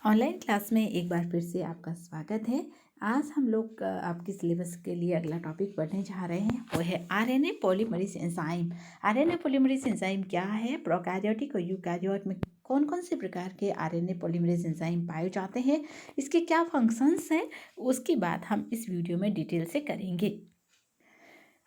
Online class में एक बार फिर से आपका स्वागत है। आज हम लोग आपके सिलेबस के लिए अगला टॉपिक पढ़ने जा रहे हैं, वो है RNA polymerase enzyme. RNA polymerase enzyme क्या है, प्रोकैरियोटिक और यूकैरियोट में कौन कौन से प्रकार के आरएनए पॉलीमरेज एंजाइम पाए जाते हैं, इसके क्या फंक्शंस हैं, उसकी बात हम इस वीडियो में डिटेल से करेंगे।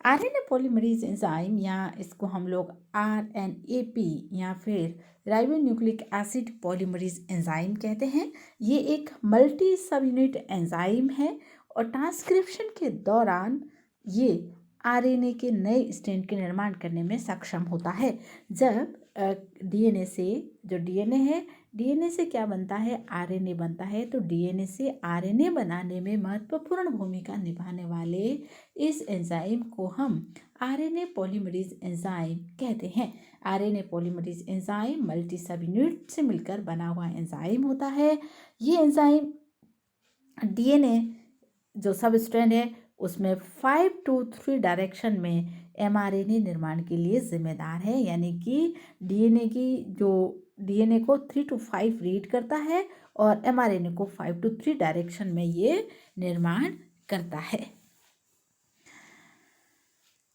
आरएनए पॉलीमरेज एंजाइम या इसको हम लोग आरएनएपी या फिर राइबोन्यूक्लिक एसिड पॉलीमरेज एंजाइम कहते हैं। ये एक मल्टी सब यूनिट एंजाइम है और ट्रांसक्रिप्शन के दौरान ये आरएनए के नए स्ट्रैंड के निर्माण करने में सक्षम होता है। जब डीएनए से जो डीएनए है, डीएनए से क्या बनता है, आरएनए बनता है। तो डीएनए से आरएनए बनाने में महत्वपूर्ण भूमिका निभाने वाले इस एंजाइम को हम आरएनए पॉलीमरेज एंजाइम कहते हैं। आरएनए पॉलीमरेज एंजाइम मल्टी सब यूनिट से मिलकर बना हुआ एंजाइम होता है। ये एंजाइम डीएनए जो सब स्ट्रैंड है उसमें 5 to 3 डायरेक्शन में एमआरएनए निर्माण के लिए जिम्मेदार है, यानी कि डीएनए को 3 to 5 रीड करता है और एमआरएनए को 5 to 3 डायरेक्शन में ये निर्माण करता है।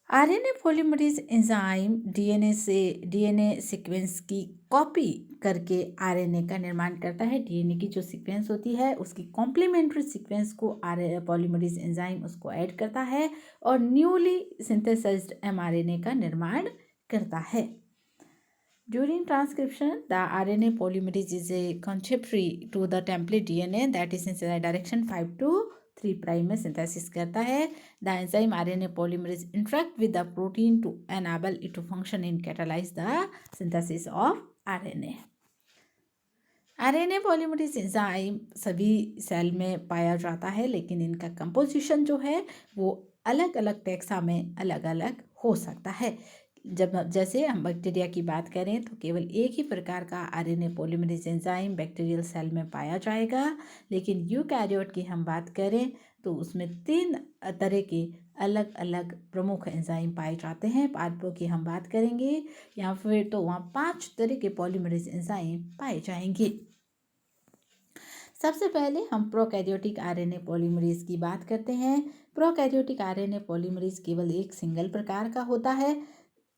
RNA polymerase enzyme DNA sequence की कॉपी करके आरएनए का निर्माण करता है। डीएनए की जो सीक्वेंस होती है उसकी कॉम्प्लीमेंट्री सीक्वेंस को आरएनए पॉलीमरेज एंजाइम उसको ऐड करता है और न्यूली सिंथेसाइज्ड एमआरएनए का निर्माण करता है। During transcription, the RNA polymerase is a contemporary to the template DNA that is in direction 5 to 3 prime में synthesis करता है। The enzyme RNA polymerase interact with the protein to enable it to function and catalyze the synthesis of RNA. RNA polymerase enzyme सभी cell में पाया जाता है, लेकिन इनका कंपोजिशन जो है वो अलग अलग टैक्सा में अलग अलग हो सकता है। जैसे हम बैक्टीरिया की बात करें तो केवल एक ही प्रकार का RNA polymerase enzyme bacterial cell में पाया जाएगा, लेकिन यूकैरियोट की हम बात करें तो उसमें 3 तरह के अलग अलग प्रमुख एंजाइम पाए जाते हैं। पादपों की हम बात करेंगे या फिर तो वहाँ 5 तरह के पॉलीमरेज एंजाइम पाए जाएंगे। सबसे पहले हम प्रोकैरियोटिक आरएनए पॉलीमरेज की बात करते हैं। प्रोकैरियोटिक आरएनए पॉलीमरेज केवल एक सिंगल प्रकार का होता है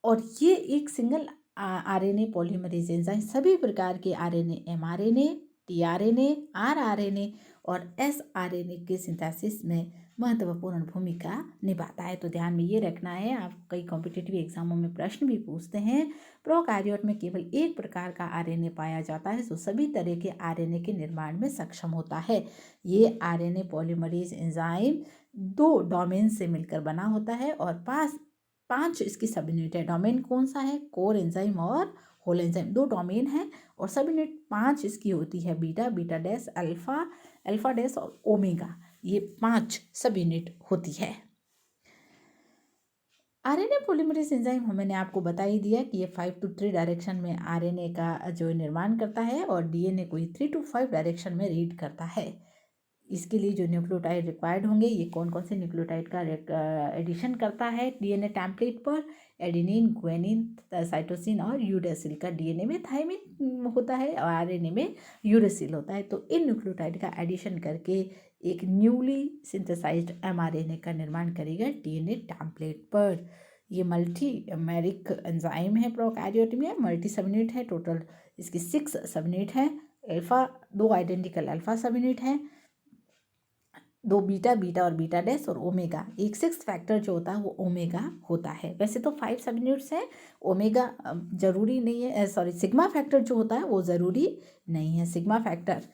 और ये एक सिंगल आरएनए पॉलीमरेज एंजाइम सभी प्रकार के आरएनए, एमआरएनए, टीआरएनए, आरआरएनए और एसआरएनए के सिंथेसिस में महत्वपूर्ण भूमिका निभाता है। तो ध्यान में ये रखना है, आप कई कॉम्पिटिटिव एग्जामों में प्रश्न भी पूछते हैं। प्रोकैरियोट में केवल एक प्रकार का आरएनए पाया जाता है जो सभी तरह के आरएनए के निर्माण में सक्षम होता है। ये आरएनए पॉलीमरेज एंजाइम 2 डोमेन से मिलकर बना होता है और 5 इसकी सब यूनिट है। डोमेन कौन सा है, कोर एंजाइम और होल एंजाइम, 2 डोमेन है और सब यूनिट 5 इसकी होती है। Beta, beta dash, alpha, alpha dash और ओमेगा, ये 5 सब यूनिट होती है। आरएनए पॉलीमरेज एंजाइम मैंने आपको बता ही दिया कि ये 5 to 3 डायरेक्शन में आरएनए का जो निर्माण करता है और डीएनए को 3 to 5 डायरेक्शन में रीड करता है। इसके लिए जो न्यूक्लियोटाइड रिक्वायर्ड होंगे, ये कौन कौन से न्यूक्लियोटाइड का एडिशन करता है डीएनए टेम्पलेट पर, एडेनिन, गुआनिन, साइटोसिन और यूरेसिल का डीएनए में थायमिन होता है और आरएनए में यूरेसिल होता है। तो इन न्यूक्लियोटाइड का एडिशन करके एक न्यूली सिंथेसाइज्ड एमआरएनए का निर्माण करेगा डीएनए टेम्पलेट पर। ये मल्टी मेरिक एंजाइम है, प्रोकैरियोट में मल्टी सब यूनिट है। टोटल इसकी 6 सब यूनिट है। अल्फा 2 आइडेंटिकल अल्फा सब यूनिट है, 2 बीटा, बीटा और बीटा डैश और ओमेगा। एक 6th फैक्टर जो होता है वो ओमेगा होता है। वैसे तो 5 सब यूनिट्स हैं, ओमेगा जरूरी नहीं है, सॉरी सिग्मा फैक्टर जो होता है वो ज़रूरी नहीं है। सिग्मा फैक्टर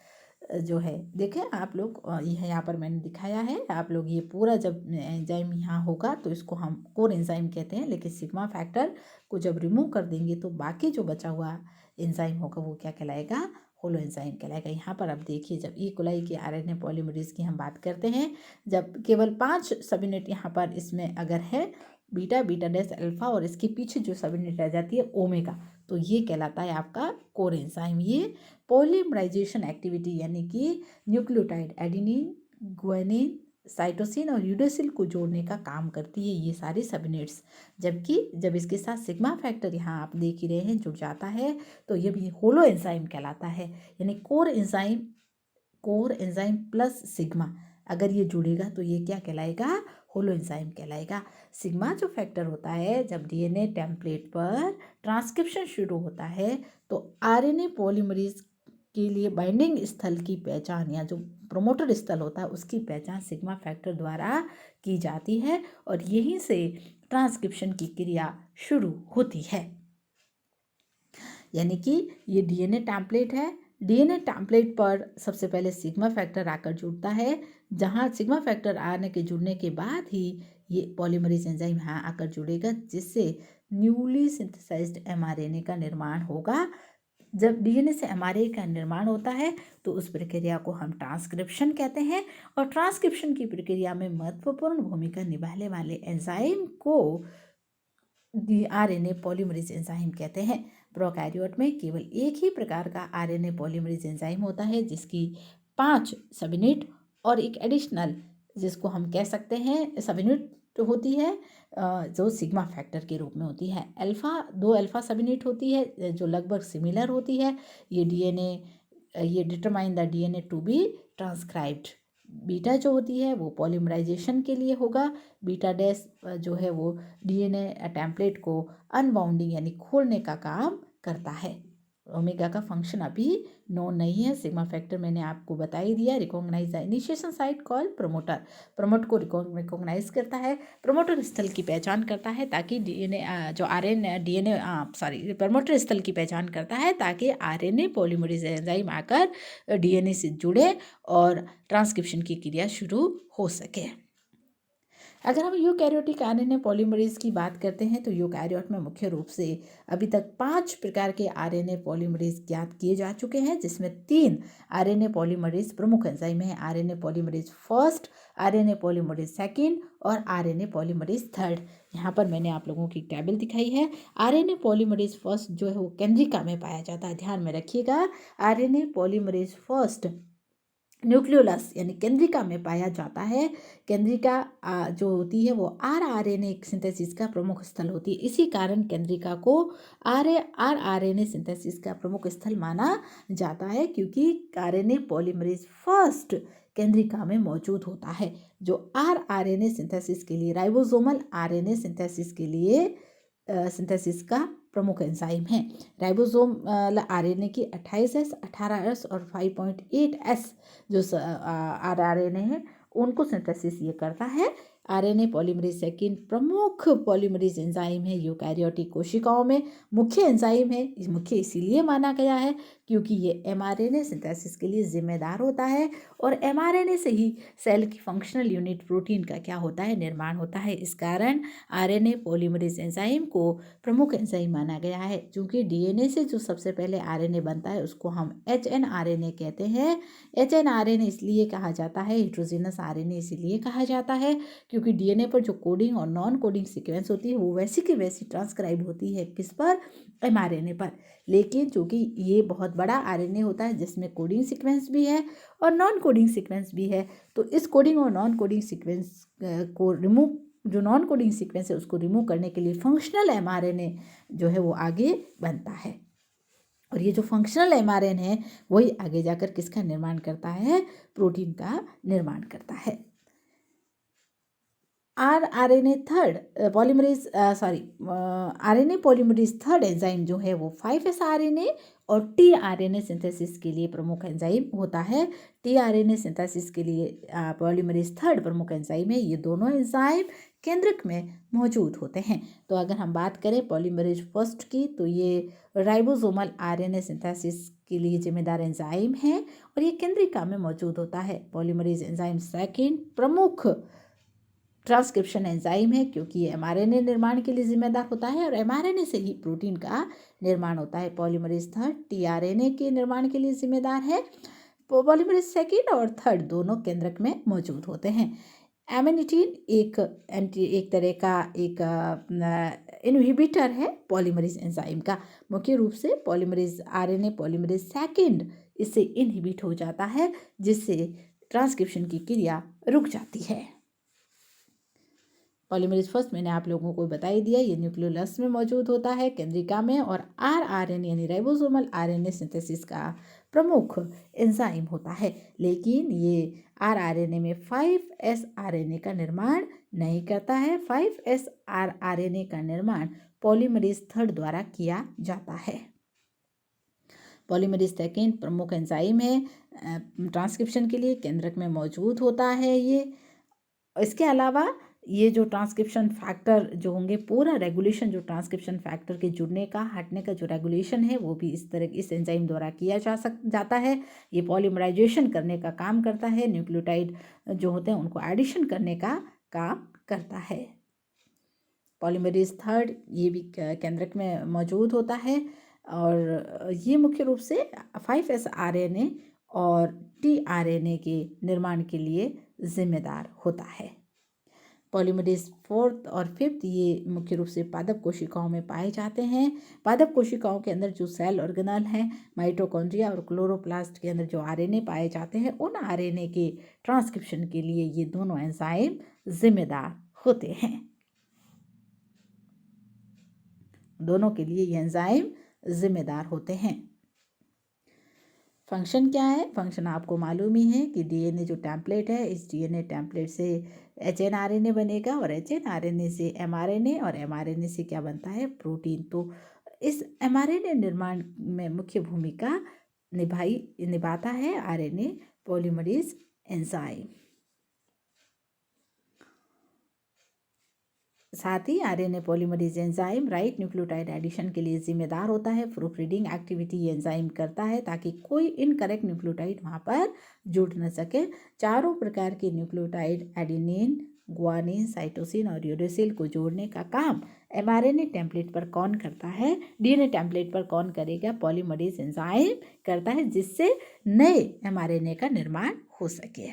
जो है, देखें आप लोग, यह यहाँ पर मैंने दिखाया है। आप लोग ये पूरा जब एंजाइम यहाँ होगा तो इसको हम कोर एंजाइम कहते हैं, लेकिन सिग्मा फैक्टर को जब रिमूव कर देंगे तो बाकी जो बचा हुआ एंजाइम होगा वो क्या कहलाएगा, होलो एंजाइम कहलाएगा। यहाँ पर आप देखिए, जब ई कोलाई के आरएनए पॉलीमरेज की हम बात करते हैं, जब केवल 5 सब यूनिट यहाँ पर इसमें अगर है, बीटा, बीटा डैश, अल्फा और इसके पीछे जो सब यूनिट रह जाती है ओमेगा, तो ये कहलाता है आपका कोर एंजाइम। ये पॉलीमराइजेशन एक्टिविटी यानी कि न्यूक्लियोटाइड एडेनिन, गुआनिन, साइटोसिन और यूरेसिल को जोड़ने का काम करती है ये सारी सब यूनिट्स। जबकि जब इसके साथ सिग्मा फैक्टर यहाँ आप देख ही रहे हैं जुड़ जाता है तो ये भी होलो एंजाइम कहलाता है। यानी core enzyme core enzyme plus sigma, अगर ये जुड़ेगा तो ये क्या कहलाएगा, होलो एंजाइम कहलाएगा। सिग्मा जो फैक्टर होता है, जब डीएनए टेम्पलेट पर ट्रांसक्रिप्शन शुरू होता है तो आरएनए पॉलीमरेज के लिए बाइंडिंग स्थल की पहचान या जो प्रोमोटर स्थल होता है उसकी पहचान सिग्मा फैक्टर द्वारा की जाती है और यहीं से ट्रांसक्रिप्शन की क्रिया शुरू होती है। यानी कि ये डीएनए टेम्पलेट है, डीएनए टेम्पलेट पर सबसे पहले सिग्मा फैक्टर आकर जुड़ता है, जहाँ सिग्मा फैक्टर आने के जुड़ने के बाद ही ये पॉलीमरेज एंजाइम यहाँ आकर जुड़ेगा, जिससे न्यूली सिंथेसाइज्ड एमआरएनए का निर्माण होगा। जब डीएनए से एमआरएनए का निर्माण होता है तो उस प्रक्रिया को हम ट्रांसक्रिप्शन कहते हैं और ट्रांसक्रिप्शन की प्रक्रिया में महत्वपूर्ण भूमिका निभाने वाले एंजाइम को आरएनए पॉलीमरेज एंजाइम कहते हैं। प्रोकैरियोट में केवल एक ही प्रकार का आरएनए पॉलीमरेज एंजाइम होता है जिसकी 5 सब यूनिट और एक एडिशनल, जिसको हम कह सकते हैं सब यूनिट होती है, जो सिग्मा फैक्टर के रूप में होती है। दो अल्फा सब यूनिट होती है जो लगभग सिमिलर होती है। ये determine the DNA to be transcribed. Beta जो होती है वो पॉलीमराइजेशन के लिए होगा। बीटा डैश जो है वो डीएनए टेम्पलेट को अनबाउंडिंग यानी खोलने का काम करता है। ओमेगा का फंक्शन अभी नोन नहीं है। सिग्मा फैक्टर मैंने आपको बता ही दिया। Recognise the initiation site call promoter, promote को रिकॉग्नाइज करता है, प्रमोटर स्थल की पहचान करता है ताकि डीएनए जो आरएनए डीएनए प्रमोटर स्थल की पहचान करता है ताकि आरएनए पॉलीमरेज एंजाइम आकर डीएनए से जुड़े और ट्रांसक्रिप्शन की क्रिया शुरू हो सके। अगर हम यूकैरियोटिक आरएनए पॉलीमरेज की बात करते हैं तो यूकैरियोट में मुख्य रूप से अभी तक 5 प्रकार के आरएनए पॉलीमरेज ज्ञात किए जा चुके हैं, जिसमें 3 आरएनए पॉलीमरेज प्रमुख एंजाइम हैं। RNA polymerase first, RNA polymerase second और आरएनए पॉलीमरेज थर्ड। यहाँ पर मैंने आप लोगों की टेबल दिखाई है। आरएनए पॉलीमरेज फर्स्ट जो है वो केंद्रिका में पाया जाता है, ध्यान में रखिएगा। आरएनए पॉलीमरेज फर्स्ट न्यूक्लियोलस यानी केंद्रिका में पाया जाता है। केंद्रिका जो होती है वो आरएनए सिंथेसिस का प्रमुख स्थल होती है। इसी कारण केंद्रिका को आरएनए सिंथेसिस का प्रमुख स्थल माना जाता है, क्योंकि आरएनए पॉलीमरेज फर्स्ट केंद्रिका में मौजूद होता है, जो आरएनए सिंथेसिस के लिए राइबोसोमल आरएनए सिंथेसिस के लिए सिंथेसिस का प्रमुख एंजाइम है। राइबोसोम आरएनए की 28S, 18S और 5.8S जो आरएनए है उनको सिंथेसिस ये करता है। आरएनए पॉलीमरेज सेकंड प्रमुख पॉलीमरेज एंजाइम है यूकैरियोटिक कोशिकाओं में। मुख्य एंजाइम है, मुख्य इसीलिए माना गया है क्योंकि ये एमआरएनए सिंथेसिस के लिए जिम्मेदार होता है और एमआरएनए से ही सेल की फंक्शनल यूनिट प्रोटीन का क्या होता है, निर्माण होता है। इस कारण आरएनए पॉलीमरेज एंजाइम को प्रमुख एंजाइम माना गया है। क्योंकि डीएनए से जो सबसे पहले आरएनए बनता है उसको हम एचएनआरएनए कहते हैं। एचएनआरएनए इसलिए कहा जाता है, हेट्रोजेनस आरएनए इसलिए कहा जाता है क्योंकि डीएनए पर जो कोडिंग और नॉन कोडिंग सीक्वेंस होती है वो वैसी की वैसी ट्रांसक्राइब होती है, किस पर, एमआरएनए पर। लेकिन चूंकि ये बहुत बड़ा आरएनए होता है जिसमें कोडिंग सीक्वेंस भी है और नॉन कोडिंग सीक्वेंस भी है, तो इस कोडिंग और नॉन कोडिंग सीक्वेंस को रिमूव, जो नॉन कोडिंग सीक्वेंस है उसको रिमूव करने के लिए फंक्शनल एमआरएनए जो है वो आगे बनता है। और ये जो फंक्शनल एमआरएनए है वही आगे जाकर किसका निर्माण करता है, प्रोटीन का निर्माण करता है। आरएनए पॉलीमरेज थर्ड एंजाइम जो है वो 5S आरएनए और टीआरएनए सिंथेसिस के लिए प्रमुख एंजाइम होता है। टीआरएनए सिंथेसिस के लिए पॉलीमरेज थर्ड प्रमुख एंजाइम है। ये दोनों एंजाइम केंद्रक में मौजूद होते हैं। तो अगर हम बात करें पॉलीमरेज फर्स्ट की तो ये राइबोसोमल आरएनए सिंथेसिस के लिए जिम्मेदार एंजाइम है और ये केंद्रिका में मौजूद होता है। पॉलीमरेज एंजाइम सेकेंड प्रमुख ट्रांसक्रिप्शन एंजाइम है क्योंकि ये एमआरएनए निर्माण के लिए जिम्मेदार होता है और एमआरएनए से ही प्रोटीन का निर्माण होता है। पॉलीमरेज थर्ड टीआरएनए के निर्माण के लिए जिम्मेदार है। पॉलीमरेज सेकेंड और थर्ड दोनों केंद्रक में मौजूद होते हैं। एमिनिटीन एक तरह का इनहिबिटर है पॉलीमरेज एंजाइम का। मुख्य रूप से पॉलीमरेज आरएनए पॉलीमरेज सेकेंड इससे इनहिबिट हो जाता है, जिससे ट्रांसक्रिप्शन की क्रिया रुक जाती है। पॉलीमरेज फर्स्ट मैंने आप लोगों को बता ही दिया, ये न्यूक्लियोलस में मौजूद होता है केंद्रिका में, और आरएनए यानी राइबोसोमल आरएनए सिंथेसिस का प्रमुख एंजाइम होता है, लेकिन ये आरआरएनए में 5s आरएनए का निर्माण नहीं करता है। 5s आरआरएनए का निर्माण पॉलीमरेज थर्ड द्वारा किया जाता है। पॉलीमरेज सेकेंड प्रमुख एंजाइम है ट्रांसक्रिप्शन के लिए, केंद्रक में मौजूद होता है ये। इसके अलावा ये जो ट्रांसक्रिप्शन फैक्टर जो होंगे, पूरा रेगुलेशन जो ट्रांसक्रिप्शन फैक्टर के जुड़ने का हटने का जो रेगुलेशन है वो भी इस एंजाइम द्वारा किया जाता है। ये पॉलीमराइजेशन करने का काम करता है, न्यूक्लियोटाइड जो होते हैं उनको एडिशन करने का काम करता है। पॉलीमरेज थर्ड ये भी केंद्रक में मौजूद होता है और ये मुख्य रूप से 5s आरएनए और tRNA के निर्माण के लिए जिम्मेदार होता है। पॉलीमरेज फोर्थ और फिफ्थ ये मुख्य रूप से पादप कोशिकाओं में पाए जाते हैं। पादप कोशिकाओं के अंदर जो सेल ऑर्गेनल हैं, माइटोकॉन्ड्रिया और क्लोरोप्लास्ट के अंदर जो आरएनए पाए जाते हैं, उन आरएनए के ट्रांसक्रिप्शन के लिए ये दोनों एंजाइम जिम्मेदार होते हैं। दोनों के लिए ये एंजाइम जिम्मेदार होते हैं। फंक्शन क्या है? फंक्शन आपको मालूम ही है कि डीएनए जो टेम्पलेट है, इस डीएनए टेम्पलेट से एचएनआरएनए बनेगा और एचएनआरएनए से एमआरएनए और एमआरएनए से क्या बनता है? प्रोटीन। तो इस एमआरएनए निर्माण में मुख्य भूमिका निभाता है आरएनए पॉलीमरेज एंजाइम। साथ ही RNA polymerase enzyme right nucleotide addition के लिए जिम्मेदार होता है। प्रूफ रीडिंग एक्टिविटी एंजाइम करता है ताकि कोई इनकरेक्ट न्यूक्लियोटाइड वहाँ पर जुड़ न सके। चारों प्रकार के न्यूक्लियोटाइड एडेनिन, गुआनिन, साइटोसिन और यूरेसिल को जोड़ने का काम एमआरएनए टेम्पलेट पर कौन करता है? डीएनए टेम्पलेट पर कौन करेगा? पॉलीमरेज एंजाइम करता है, जिससे नए एमआरएनए का निर्माण हो सके।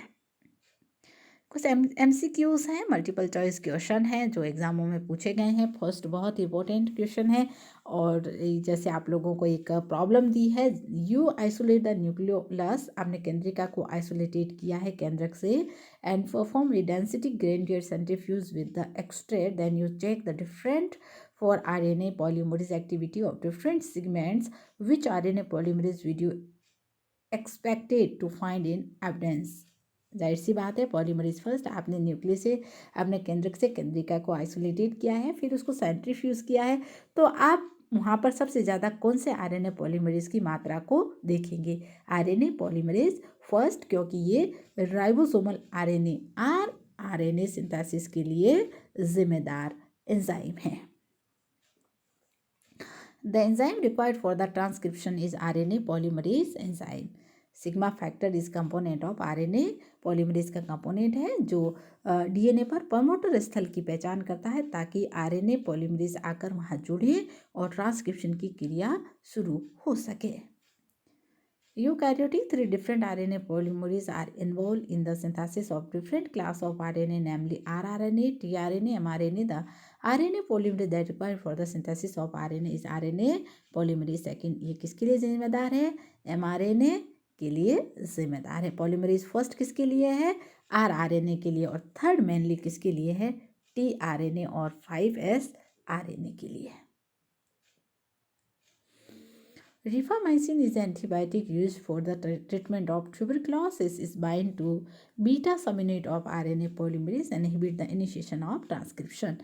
कुछ MCQs हैं, मल्टीपल चॉइस क्वेश्चन हैं जो एग्जामों में पूछे गए हैं। फर्स्ट बहुत इंपॉर्टेंट क्वेश्चन है और जैसे आप लोगों को एक प्रॉब्लम दी है, यू आइसोलेट द न्यूक्लियोलस, आपने केंद्रिका को आइसोलेटेड किया है केंद्रक से, and perform a density gradient centrifuge with the extract, then you check the different for RNA polymerase activity of different segments, which RNA polymerase video expected to find in evidence। जाहिर सी बात है, polymerase first आपने nucleus से, आपने केंद्रक से केंद्रिका को isolated किया है, फिर उसको सेंट्रीफ्यूज किया है, तो आप वहाँ पर सबसे ज़्यादा कौन से आरएनए पॉलीमरेज की मात्रा को देखेंगे? आरएनए पॉलीमरेज फर्स्ट, क्योंकि ये राइबोसोमल आरएनए सिंथेसिस के लिए जिम्मेदार एंजाइम है। The enzyme required for the transcription is RNA polymerase enzyme. Sigma factor इस कंपोनेंट ऑफ RNA पॉलीमरेज का कंपोनेंट है जो डीएनए पर प्रमोटर स्थल की पहचान करता है ताकि RNA पॉलीमरेज आकर वहाँ जुड़े और ट्रांसक्रिप्शन की क्रिया शुरू हो सके। Eukaryotic 3 different RNA polymerases are involved in the synthesis of different class of RNA, namely rRNA, tRNA, mRNA. The RNA polymerase that required for the synthesis of RNA is RNA polymerase second। ये किसके लिए जिम्मेदार है? mRNA के लिए जिम्मेदार है। Polymerase first किसके लिए है? rRNA के लिए, और थर्ड मेनली किसके लिए है? tRNA और 5s RNA के लिए। Rifamycin is an antibiotic used for the treatment of tuberculosis. Is bind to beta subunit of RNA polymerase and inhibit the initiation of transcription।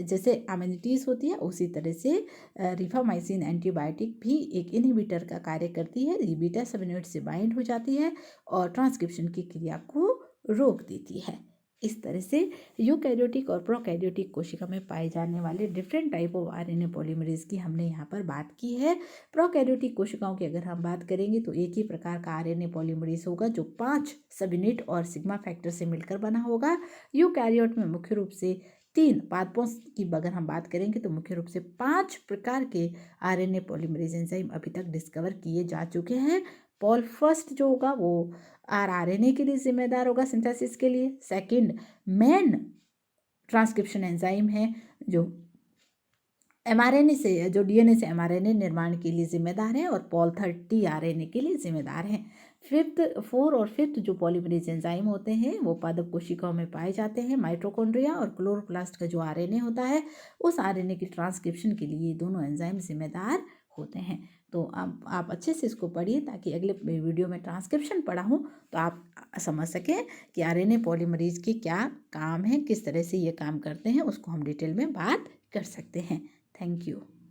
जैसे अम्यूनिटीज़ होती है उसी तरह से रिफामाइसिन एंटीबायोटिक भी एक इनहिबिटर का कार्य करती है। ये बीटा सबयूनिट से बाइंड हो जाती है और ट्रांसक्रिप्शन की क्रिया को रोक देती है। इस तरह से यूकैरियोटिक और प्रोकैरियोटिक कोशिका में पाए जाने वाले different type of RNA polymerase की हमने यहाँ पर बात की है। प्रोकैरियोटिक कोशिकाओं की अगर हम बात करेंगे तो एक ही प्रकार का आरएनए पॉलीमरेज होगा जो 5 सबयूनिट और सिग्मा फैक्टर से मिलकर बना होगा। यूकैरियोट में मुख्य रूप से 3 पादपों की अगर हम बात करेंगे तो मुख्य रूप से 5 प्रकार के आरएनए पॉलीमरेज एंजाइम अभी तक डिस्कवर किए जा चुके हैं। पॉल फर्स्ट जो होगा वो RNA के लिए जिम्मेदार होगा सिंथेसिस के लिए। सेकंड मेन ट्रांसक्रिप्शन एंजाइम है जो mRNA से, जो DNA से mRNA निर्माण के लिए जिम्मेदार है, और पॉल थर्ड tRNA के लिए जिम्मेदार है। फोर और फिफ्थ जो पॉलीमरेज एंजाइम होते हैं वो पादप कोशिकाओं में पाए जाते हैं। माइटोकॉन्ड्रिया और क्लोरोप्लास्ट का जो RNA होता है उस RNA की ट्रांसक्रिप्शन के लिए दोनों एंजाइम जिम्मेदार होते हैं। तो आप अच्छे से इसको पढ़िए ताकि अगले वीडियो में ट्रांसक्रिप्शन पढ़ाऊँ तो आप समझ सकें कि आरएनए पॉलीमरेज के क्या काम है, किस तरह से ये काम करते हैं, उसको हम डिटेल में बात कर सकते हैं। Thank you.